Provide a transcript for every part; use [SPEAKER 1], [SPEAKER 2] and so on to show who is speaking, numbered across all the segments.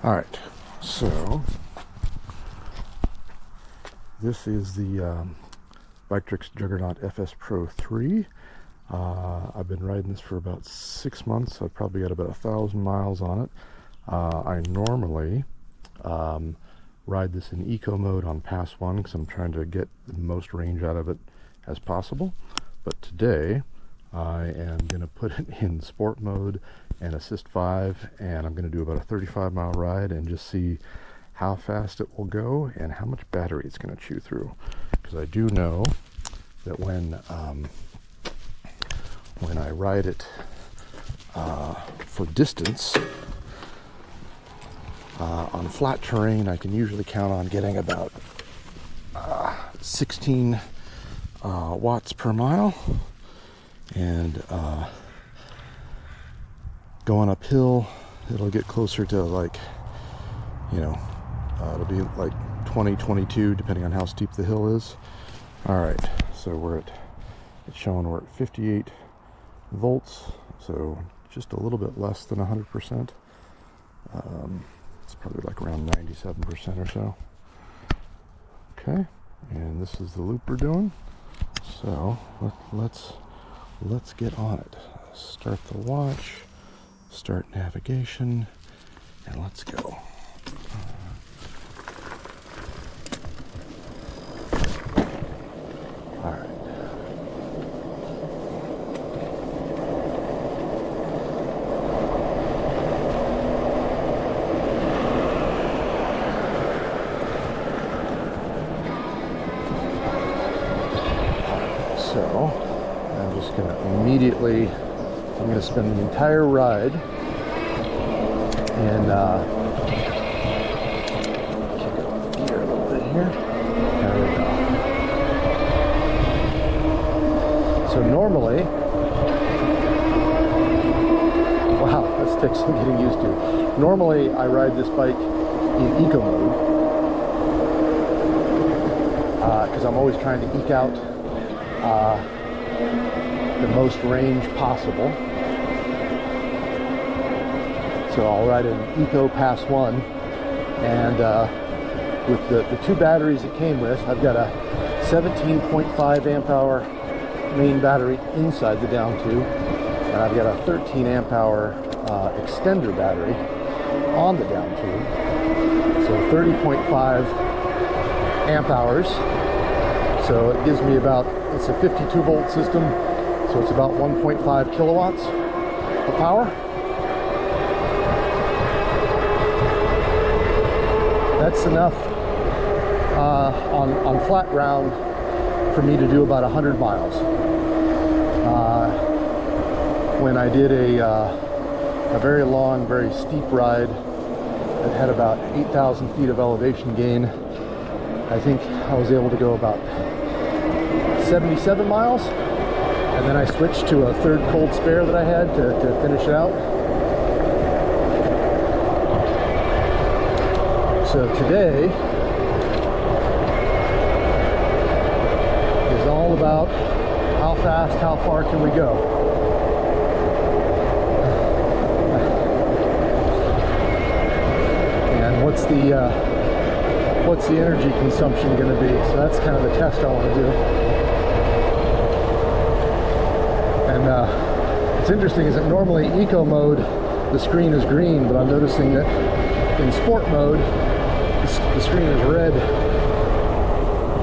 [SPEAKER 1] Alright, so this is the Biktrix Juggernaut FS Pro 3. I've been riding this for about 6 months. I've probably got about 1,000 miles on it. I normally ride this in eco mode on pass 1 because I'm trying to get the most range out of it as possible. But today I am going to put it in sport mode and assist 5, and I'm going to do about a 35-mile ride and just see how fast it will go and how much battery it's going to chew through. Because I do know that when I ride it for distance on flat terrain, I can usually count on getting about 16 watts per mile, and going uphill it'll get closer to, like, you know, it'll be like 20-22 depending on how steep the hill is. All right, so it's showing we're at 58 volts, so just a little bit less than 100%. It's probably like around 97% or so. Okay, and this is the loop we're doing. So let's get on it. Start the watch, start navigation, and let's go. All right. So I'm just going to immediately, I'm going to spend the entire ride in, kick up the gear a little bit here. There we go. So normally, wow, this takes some getting used to. Normally I ride this bike in eco mode because I'm always trying to eke out the most range possible. So I'll ride an eco pass 1, and with the 2 batteries it came with, I've got a 17.5 amp hour main battery inside the down tube, and I've got a 13 amp hour extender battery on the down tube, so 30.5 amp hours. So it gives me about, it's a 52 volt system, so it's about 1.5 kilowatts of power. That's enough on flat ground for me to do about 100 miles. When I did a very long, very steep ride that had about 8,000 feet of elevation gain, I think I was able to go about 77 miles, and then I switched to a third cold spare that I had to finish it out. So today is all about how fast, how far can we go. And what's the energy consumption going to be? So that's kind of the test I want to do. And what's interesting is that normally eco mode the screen is green, but I'm noticing that in sport mode the screen is red.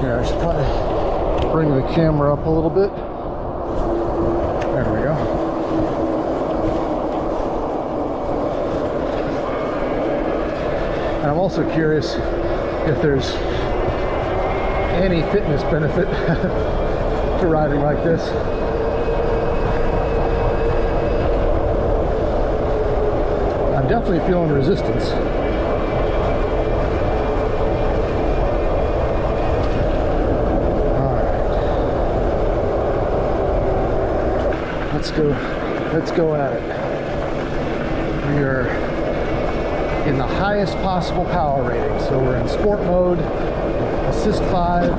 [SPEAKER 1] Here, I should probably bring the camera up a little bit. There we go. And I'm also curious if there's any fitness benefit to riding like this. I'm definitely feeling resistance. All right. Let's go at it. We are in the highest possible power rating. So we're in sport mode, assist 5.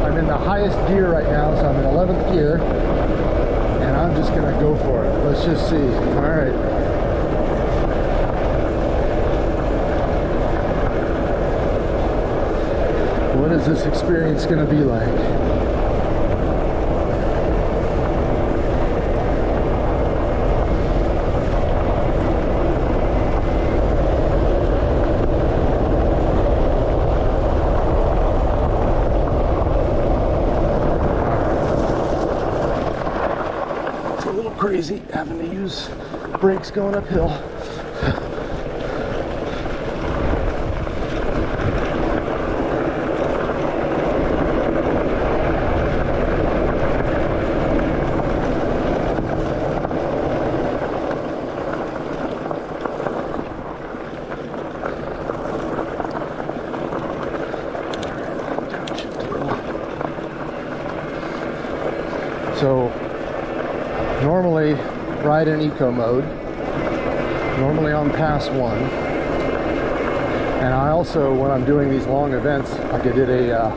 [SPEAKER 1] I'm in the highest gear right now, so I'm in 11th gear, and I'm just gonna go for it. Let's just see. All right. is this experience going to be like? Crazy having to use brakes going uphill. So normally ride in eco mode, normally on pass 1, and I also, when I'm doing these long events, like I did an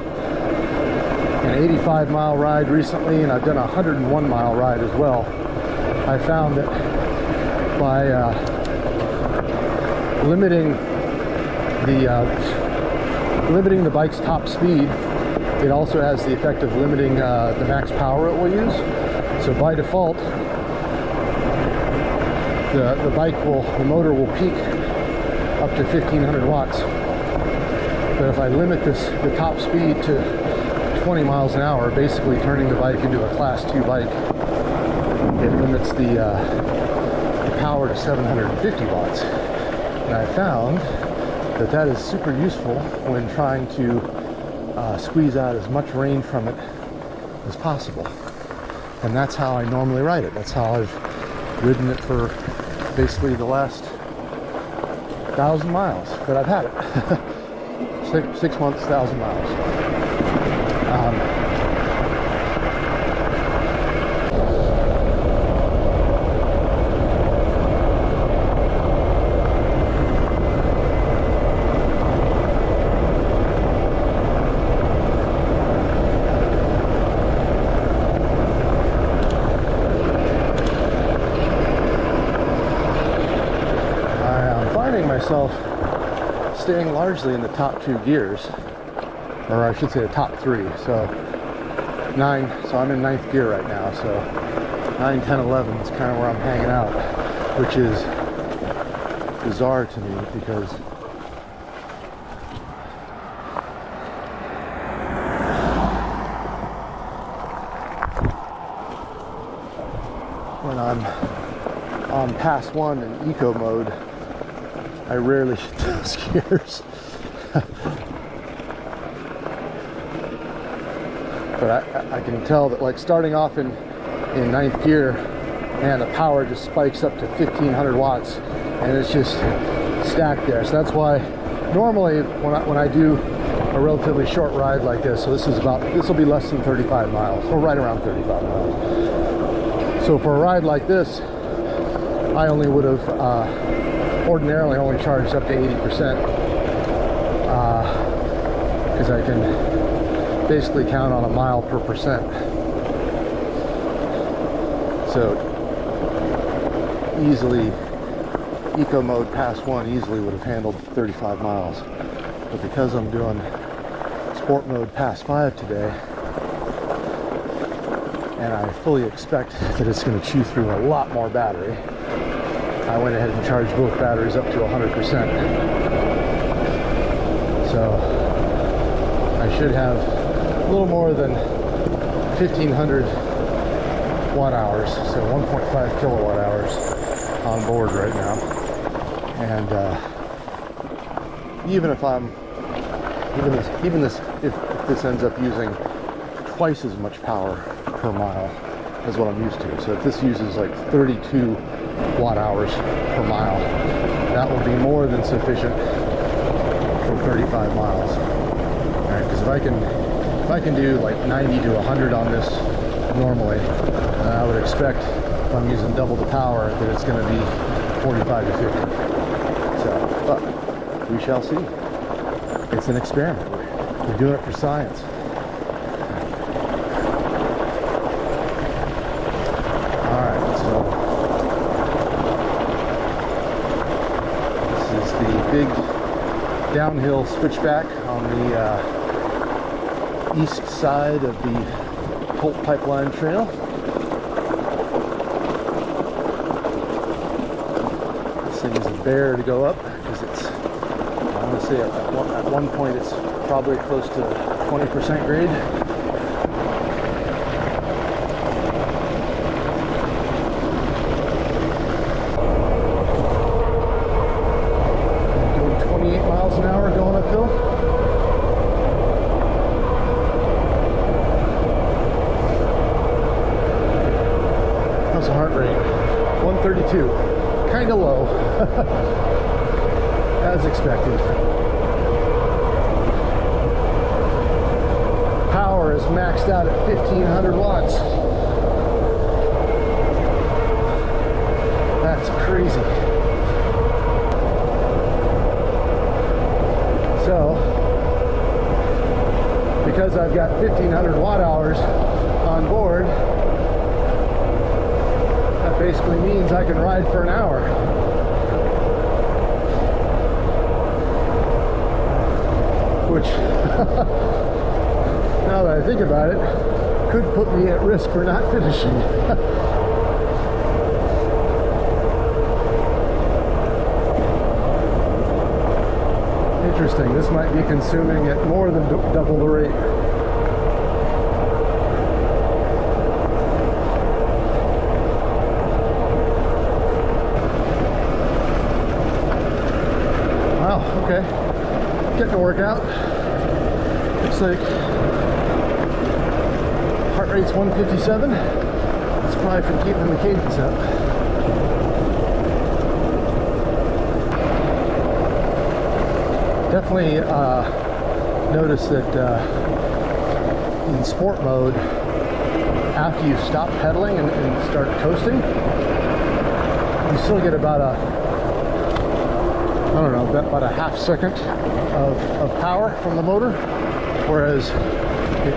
[SPEAKER 1] 85 mile ride recently, and I've done a 101 mile ride as well. I found that by limiting the bike's top speed, it also has the effect of limiting the max power it will use. So by default, the motor will peak up to 1500 watts. But if I limit the top speed to 20 miles an hour, basically turning the bike into a class 2 bike, it limits the power to 750 watts. And I found that is super useful when trying to squeeze out as much range from it as possible. And that's how I normally ride it. That's how I've ridden it for basically the last 1,000 miles that I've had it. 6 months, 1,000 miles. Myself staying largely in the top 2 gears, or I should say the top 3. So 9, so I'm in 9th gear right now, so 9, 10, 11 is kind of where I'm hanging out, which is bizarre to me because when I'm on pass 1 in eco mode, I rarely hit those gears. But I can tell that, like, starting off in 9th gear, man, the power just spikes up to 1500 watts, and it's just stacked there. So that's why normally when I do a relatively short ride like this, so this will be less than 35 miles, or right around 35 miles. So for a ride like this, I only would have ordinarily only charged up to 80%, because I can basically count on a mile per percent. So easily, eco mode pass 1 easily would have handled 35 miles. But because I'm doing sport mode pass 5 today, and I fully expect that it's going to chew through a lot more battery, I went ahead and charged both batteries up to 100%. So I should have a little more than 1,500 watt hours, so 1.5 kilowatt hours on board right now. And if this ends up using twice as much power per mile as what I'm used to, so if this uses like 32 watt hours per mile, that will be more than sufficient for 35 miles. All right, because if I can do like 90 to 100 on this normally, I would expect if I'm using double the power that it's going to be 45 to 50. So, but we shall see. It's an experiment. We're doing it for science. All right, so this is the big downhill switchback on the east side of the Tolt pipeline trail. This thing is a bear to go up because it's, I want to say at one point it's probably close to 20% grade. Doing 28 miles an hour going uphill. How's the heart rate? 132. Kind of low. As expected. Power is maxed out at 1500 watts. That's crazy. So, because I've got 1500 watt hours on board, that basically means I can ride for an hour. Which, now that I think about it, could put me at risk for not finishing. Interesting, this might be consuming at more than double the rate. Wow, okay. Getting to work out. Looks like heart rate's 157. It's probably from keeping the cadence up. Definitely notice that in sport mode, after you stop pedaling and start coasting, you still get about a, I don't know, about a half second of power from the motor, whereas it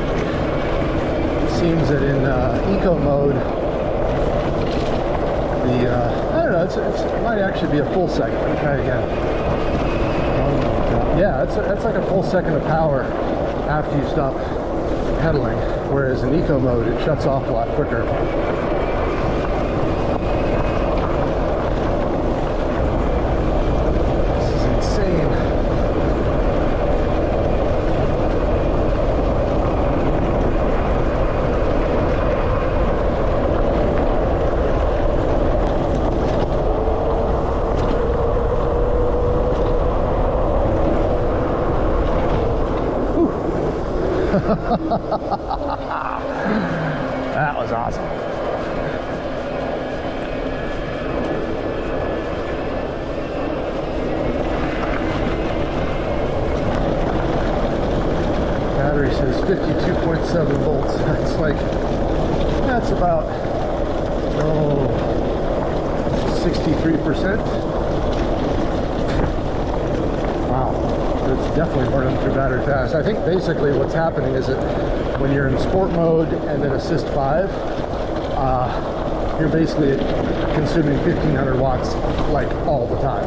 [SPEAKER 1] seems that in eco mode, the I don't know, it might actually be a full second. Let me try it again. Yeah, that's like a full second of power after you stop pedaling, whereas in eco mode it shuts off a lot quicker. This is insane. That was awesome. Battery says 52.7 volts. That's about 63%. Wow. It's definitely burning through battery fast. I think basically what's happening is that when you're in sport mode and then assist 5, you're basically consuming 1500 watts like all the time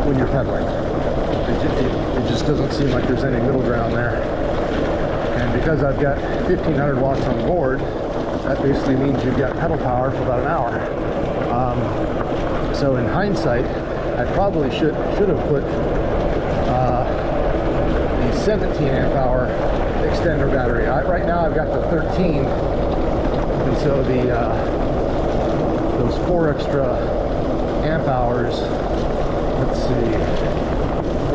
[SPEAKER 1] when you're pedaling. It just doesn't seem like there's any middle ground there. And because I've got 1500 watts on board, that basically means you've got pedal power for about an hour. So in hindsight, I probably should have put the 17 amp hour extender battery. Right now I've got the 13, and so those 4 extra amp hours, let's see,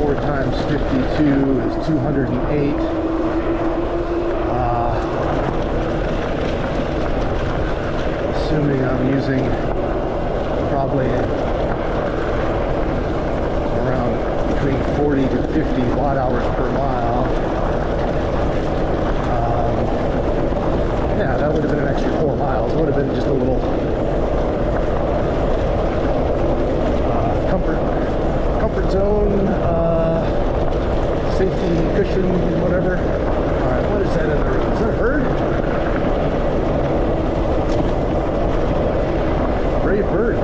[SPEAKER 1] 4 times 52 is 208. Assuming I'm using probably around between 40 to 50 watt hours per mile. Yeah, that would have been an extra 4 miles. It would have been just a little comfort zone, safety cushion, whatever. All right, what is that in the room? Is that a bird? Brave bird.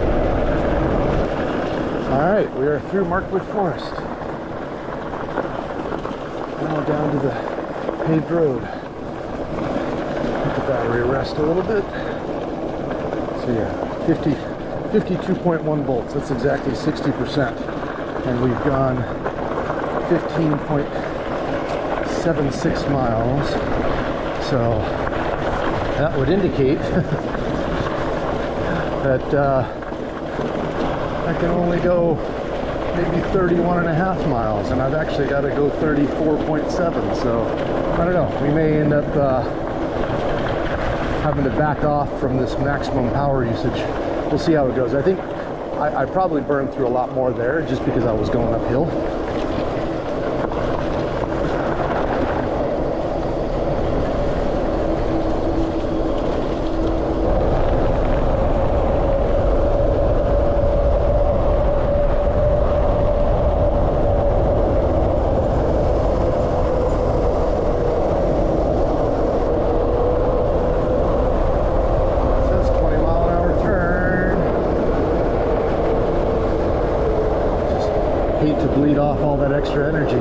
[SPEAKER 1] All right, we are through Markwood Forest. Now down to the paved road. let the battery rest a little bit. So yeah, 52.1 volts. That's exactly 60%. And we've gone 15.76 miles. So that would indicate that I can only go maybe 31.5 miles, and I've actually got to go 34.7. So I don't know, we may end up having to back off from this maximum power usage. We'll see how it goes. I think I probably burned through a lot more there just because I was going uphill. To bleed off all that extra energy.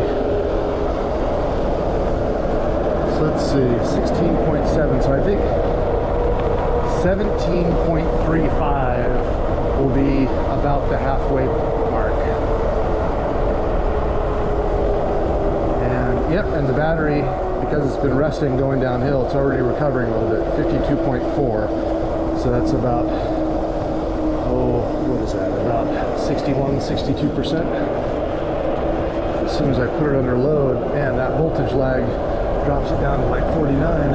[SPEAKER 1] So let's see, 16.7. So I think 17.35 will be about the halfway mark. And yep, and the battery, because it's been resting going downhill, it's already recovering a little bit, 52.4. So that's about, what is that, about 61, 62%. As soon as I put it under load, man, that voltage lag drops it down to like 49.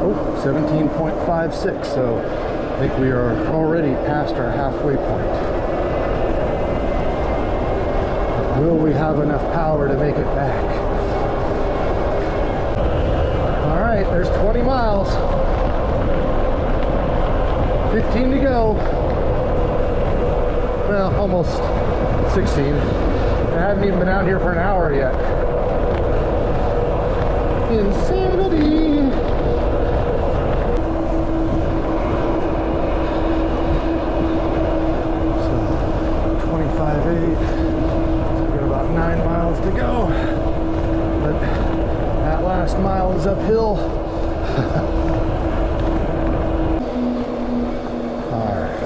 [SPEAKER 1] Oh, 17.56, so I think we are already past our halfway point. Will we have enough power to make it back? All right, there's 20 miles. 15 to go. Well, almost 16. I haven't even been out here for an hour yet. Insanity. So 25.8. We've got about 9 miles to go. But that last mile is uphill.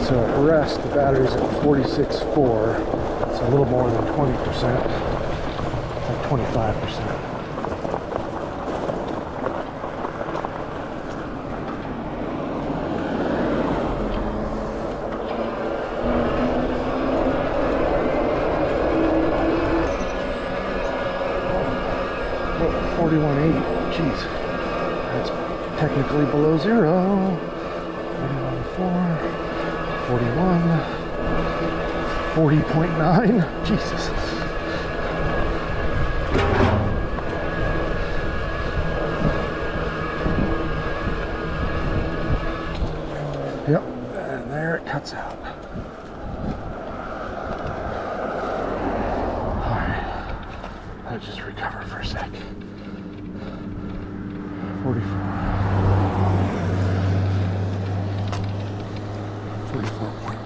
[SPEAKER 1] So at rest, the battery's at 46.4. It's a little more than 20%. Like 25%. Oh, 41.8. Jeez. That's technically below zero. 41.4. 41, 40.9, Jesus. Yep, and there it cuts out. All right, I'll just recover for a sec. 44. 44.1.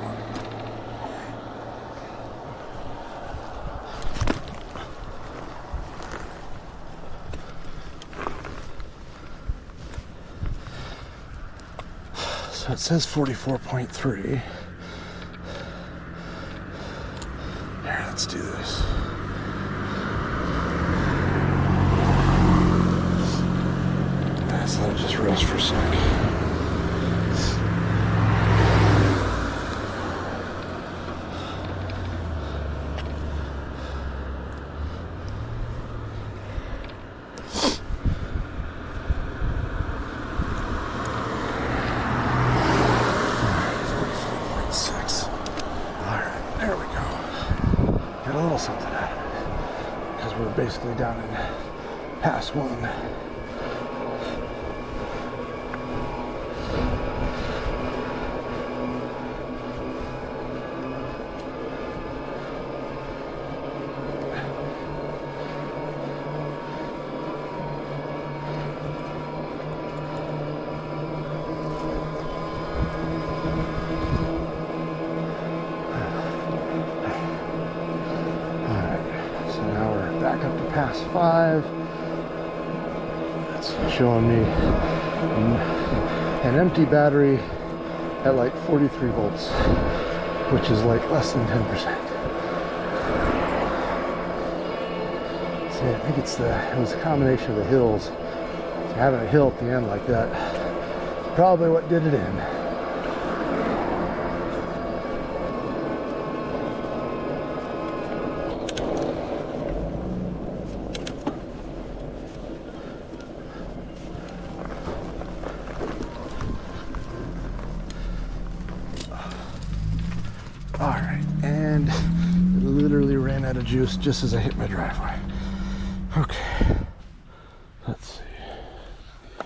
[SPEAKER 1] So it says 44.3. Here, let's do this. So I'll just rest for a sec. Something out of it because we're basically down in pass one. past 5. It's showing me an empty battery at like 43 volts, which is like less than 10%. See, I think it was a combination of the hills. So having a hill at the end like that is probably what did it in. Alright, and it literally ran out of juice just as I hit my driveway. Okay, let's see.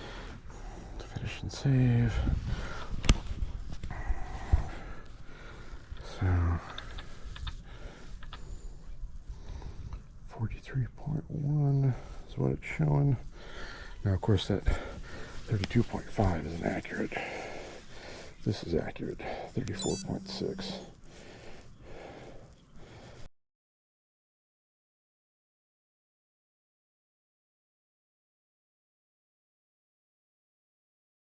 [SPEAKER 1] Finish and save. So, 43.1 is what it's showing. Now, of course, that 32.5 isn't accurate. This is accurate, 34.6.